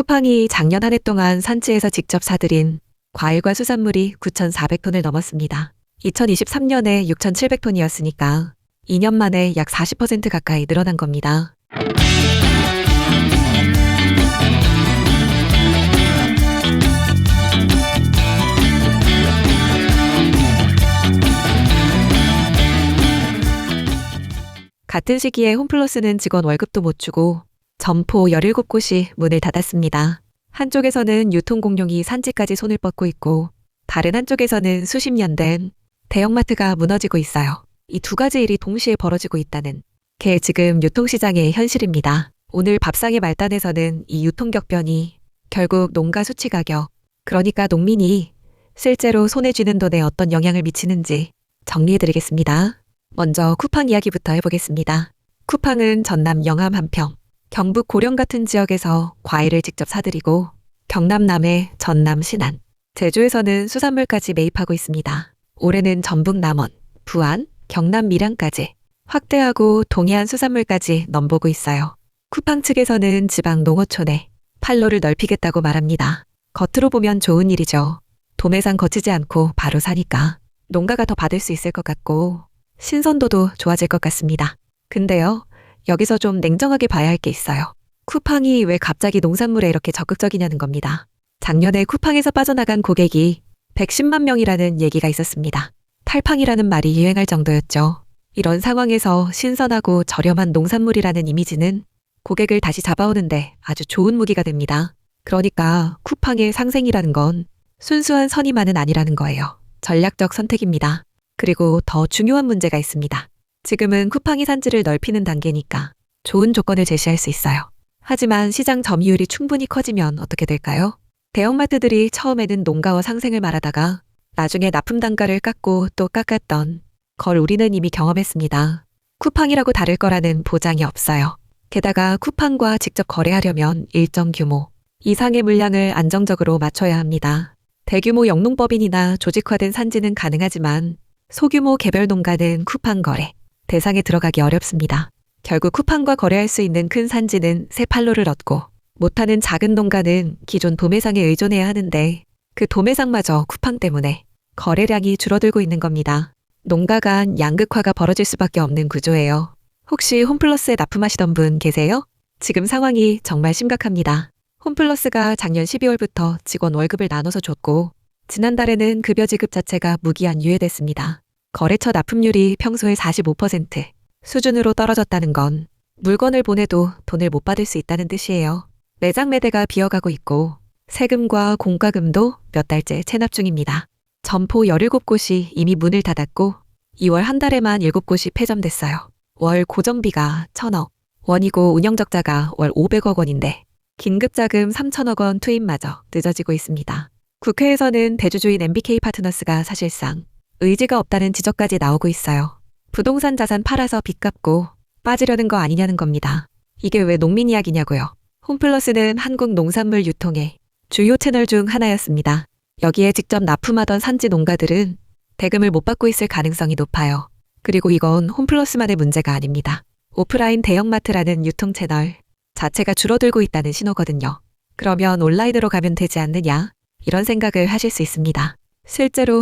쿠팡이 작년 한 해 동안 산지에서 직접 사들인 과일과 수산물이 9,400톤을 넘었습니다. 2023년에 6,700톤이었으니까 2년 만에 약 40% 가까이 늘어난 겁니다. 같은 시기에 홈플러스는 직원 월급도 못 주고 점포 17곳이 문을 닫았습니다. 한쪽에서는 유통공룡이 산지까지 손을 뻗고 있고 다른 한쪽에서는 수십 년 된 대형마트가 무너지고 있어요. 이 두 가지 일이 동시에 벌어지고 있다는 게 지금 유통시장의 현실입니다. 오늘 밥상의 말단에서는 이 유통격변이 결국 농가 수치 가격, 그러니까 농민이 실제로 손에 쥐는 돈에 어떤 영향을 미치는지 정리해드리겠습니다. 먼저 쿠팡 이야기부터 해보겠습니다. 쿠팡은 전남 영암 한평, 경북 고령 같은 지역에서 과일을 직접 사들이고 경남 남해, 전남 신안, 제주에서는 수산물까지 매입하고 있습니다. 올해는 전북 남원, 부안, 경남 밀양까지 확대하고 동해안 수산물까지 넘보고 있어요. 쿠팡 측에서는 지방 농어촌에 판로를 넓히겠다고 말합니다. 겉으로 보면 좋은 일이죠. 도매상 거치지 않고 바로 사니까 농가가 더 받을 수 있을 것 같고 신선도도 좋아질 것 같습니다. 근데요, 여기서 좀 냉정하게 봐야 할 게 있어요. 쿠팡이 왜 갑자기 농산물에 이렇게 적극적이냐는 겁니다. 작년에 쿠팡에서 빠져나간 고객이 110만 명이라는 얘기가 있었습니다. 탈팡이라는 말이 유행할 정도였죠. 이런 상황에서 신선하고 저렴한 농산물이라는 이미지는 고객을 다시 잡아오는데 아주 좋은 무기가 됩니다. 그러니까 쿠팡의 상생이라는 건 순수한 선의만은 아니라는 거예요. 전략적 선택입니다. 그리고 더 중요한 문제가 있습니다. 지금은 쿠팡이 산지를 넓히는 단계니까 좋은 조건을 제시할 수 있어요. 하지만 시장 점유율이 충분히 커지면 어떻게 될까요? 대형마트들이 처음에는 농가와 상생을 말하다가 나중에 납품 단가를 깎고 또 깎았던 걸 우리는 이미 경험했습니다. 쿠팡이라고 다를 거라는 보장이 없어요. 게다가 쿠팡과 직접 거래하려면 일정 규모 이상의 물량을 안정적으로 맞춰야 합니다. 대규모 영농법인이나 조직화된 산지는 가능하지만 소규모 개별 농가는 쿠팡 거래 대상에 들어가기 어렵습니다. 결국 쿠팡과 거래할 수 있는 큰 산지는 새 판로를 얻고 못하는 작은 농가는 기존 도매상에 의존해야 하는데 그 도매상마저 쿠팡 때문에 거래량이 줄어들고 있는 겁니다. 농가 간 양극화가 벌어질 수밖에 없는 구조예요. 혹시 홈플러스에 납품하시던 분 계세요? 지금 상황이 정말 심각합니다. 홈플러스가 작년 12월부터 직원 월급을 나눠서 줬고 지난달에는 급여 지급 자체가 무기한 유예됐습니다. 거래처 납품률이 평소의 45% 수준으로 떨어졌다는 건 물건을 보내도 돈을 못 받을 수 있다는 뜻이에요. 매장 매대가 비어가고 있고 세금과 공과금도 몇 달째 체납 중입니다. 점포 17곳이 이미 문을 닫았고 2월 한 달에만 7곳이 폐점됐어요. 월 고정비가 1,000억 원이고 운영적자가 월 500억 원인데 긴급자금 3,000억 원 투입마저 늦어지고 있습니다. 국회에서는 대주주인 MBK 파트너스가 사실상 의지가 없다는 지적까지 나오고 있어요. 부동산 자산 팔아서 빚 갚고 빠지려는 거 아니냐는 겁니다. 이게 왜 농민 이야기냐고요. 홈플러스는 한국 농산물 유통의 주요 채널 중 하나였습니다. 여기에 직접 납품하던 산지 농가들은 대금을 못 받고 있을 가능성이 높아요. 그리고 이건 홈플러스만의 문제가 아닙니다. 오프라인 대형마트라는 유통 채널 자체가 줄어들고 있다는 신호거든요. 그러면 온라인으로 가면 되지 않느냐? 이런 생각을 하실 수 있습니다. 실제로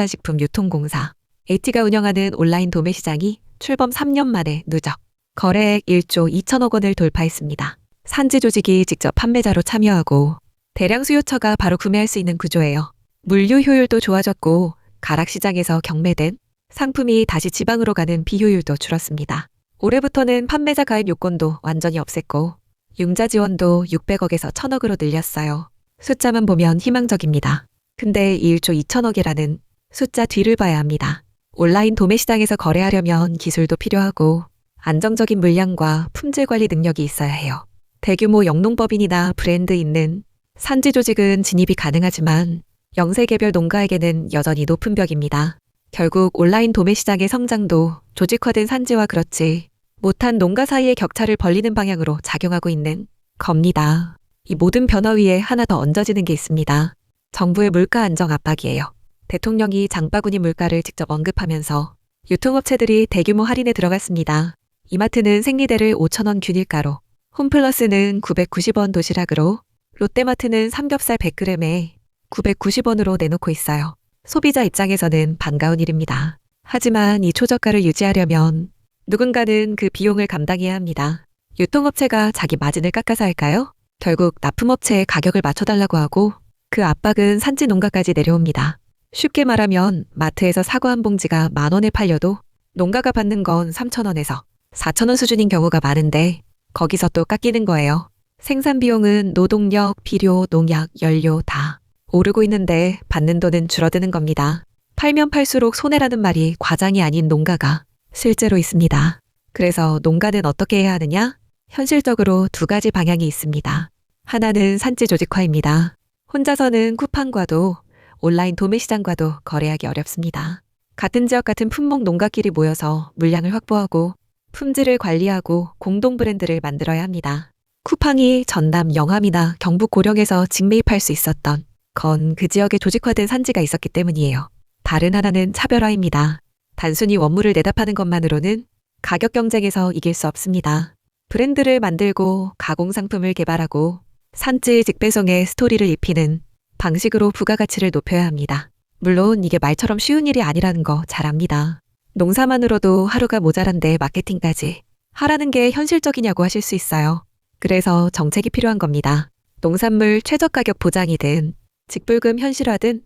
한국농수산식품유통공사 AT가 운영하는 온라인 도매 시장이 출범 3년 만에 누적 거래액 1조 2천억 원을 돌파했습니다. 산지 조직이 직접 판매자로 참여하고 대량 수요처가 바로 구매할 수 있는 구조예요. 물류 효율도 좋아졌고 가락시장에서 경매된 상품이 다시 지방으로 가는 비효율도 줄었습니다. 올해부터는 판매자 가입 요건도 완전히 없앴고 융자 지원도 600억에서 1,000억으로 늘렸어요. 숫자만 보면 희망적입니다. 근데 1조 2천억이라는 숫자 뒤를 봐야 합니다. 온라인 도매 시장에서 거래하려면 기술도 필요하고 안정적인 물량과 품질 관리 능력이 있어야 해요. 대규모 영농법인이나 브랜드 있는 산지 조직은 진입이 가능하지만 영세 개별 농가에게는 여전히 높은 벽입니다. 결국 온라인 도매 시장의 성장도 조직화된 산지와 그렇지 못한 농가 사이의 격차를 벌리는 방향으로 작용하고 있는 겁니다. 이 모든 변화 위에 하나 더 얹어지는 게 있습니다. 정부의 물가 안정 압박이에요. 대통령이 장바구니 물가를 직접 언급하면서 유통업체들이 대규모 할인에 들어갔습니다. 이마트는 생리대를 5,000원 균일가로, 홈플러스는 990원 도시락으로, 롯데마트는 삼겹살 100g에 990원으로 내놓고 있어요. 소비자 입장에서는 반가운 일입니다. 하지만 이 초저가를 유지하려면 누군가는 그 비용을 감당해야 합니다. 유통업체가 자기 마진을 깎아서 할까요? 결국 납품업체에 가격을 맞춰달라고 하고 그 압박은 산지 농가까지 내려옵니다. 쉽게 말하면 마트에서 사과 한 봉지가 10,000원에 팔려도 농가가 받는 건 3,000원에서 4,000원 수준인 경우가 많은데 거기서 또 깎이는 거예요. 생산 비용은 노동력, 비료, 농약, 연료 다 오르고 있는데 받는 돈은 줄어드는 겁니다. 팔면 팔수록 손해라는 말이 과장이 아닌 농가가 실제로 있습니다. 그래서 농가는 어떻게 해야 하느냐? 현실적으로 두 가지 방향이 있습니다. 하나는 산지 조직화입니다. 혼자서는 쿠팡과도 온라인 도매시장과도 거래하기 어렵습니다. 같은 지역 같은 품목 농가끼리 모여서 물량을 확보하고 품질을 관리하고 공동 브랜드를 만들어야 합니다. 쿠팡이 전남 영암이나 경북 고령에서 직매입할 수 있었던 건 그 지역에 조직화된 산지가 있었기 때문이에요. 다른 하나는 차별화입니다. 단순히 원물을 내다 파는 것만으로는 가격 경쟁에서 이길 수 없습니다. 브랜드를 만들고 가공상품을 개발하고 산지 직배송에 스토리를 입히는 방식으로 부가가치를 높여야 합니다. 물론 이게 말처럼 쉬운 일이 아니라는 거 잘 압니다. 농사만으로도 하루가 모자란데 마케팅까지 하라는 게 현실적이냐고 하실 수 있어요. 그래서 정책이 필요한 겁니다. 농산물 최저가격 보장이든 직불금 현실화든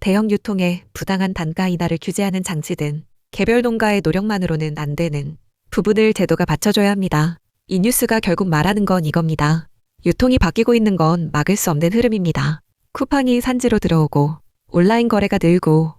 대형 유통의 부당한 단가 인하를 규제하는 장치든 개별 농가의 노력만으로는 안 되는 부분을 제도가 받쳐줘야 합니다. 이 뉴스가 결국 말하는 건 이겁니다. 유통이 바뀌고 있는 건 막을 수 없는 흐름입니다. 쿠팡이 산지로 들어오고 온라인 거래가 늘고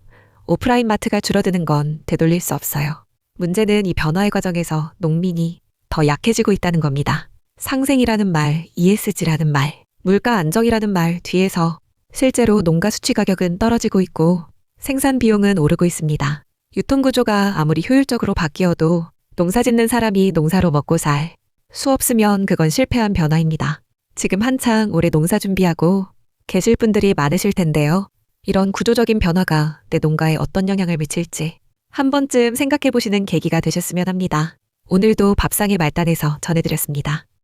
오프라인 마트가 줄어드는 건 되돌릴 수 없어요. 문제는 이 변화의 과정에서 농민이 더 약해지고 있다는 겁니다. 상생이라는 말, ESG라는 말, 물가 안정이라는 말 뒤에서 실제로 농가 수취 가격은 떨어지고 있고 생산 비용은 오르고 있습니다. 유통구조가 아무리 효율적으로 바뀌어도 농사 짓는 사람이 농사로 먹고 살 수 없으면 그건 실패한 변화입니다. 지금 한창 올해 농사 준비하고 계실 분들이 많으실 텐데요. 이런 구조적인 변화가 내 농가에 어떤 영향을 미칠지 한 번쯤 생각해 보시는 계기가 되셨으면 합니다. 오늘도 밥상의 말단에서 전해드렸습니다.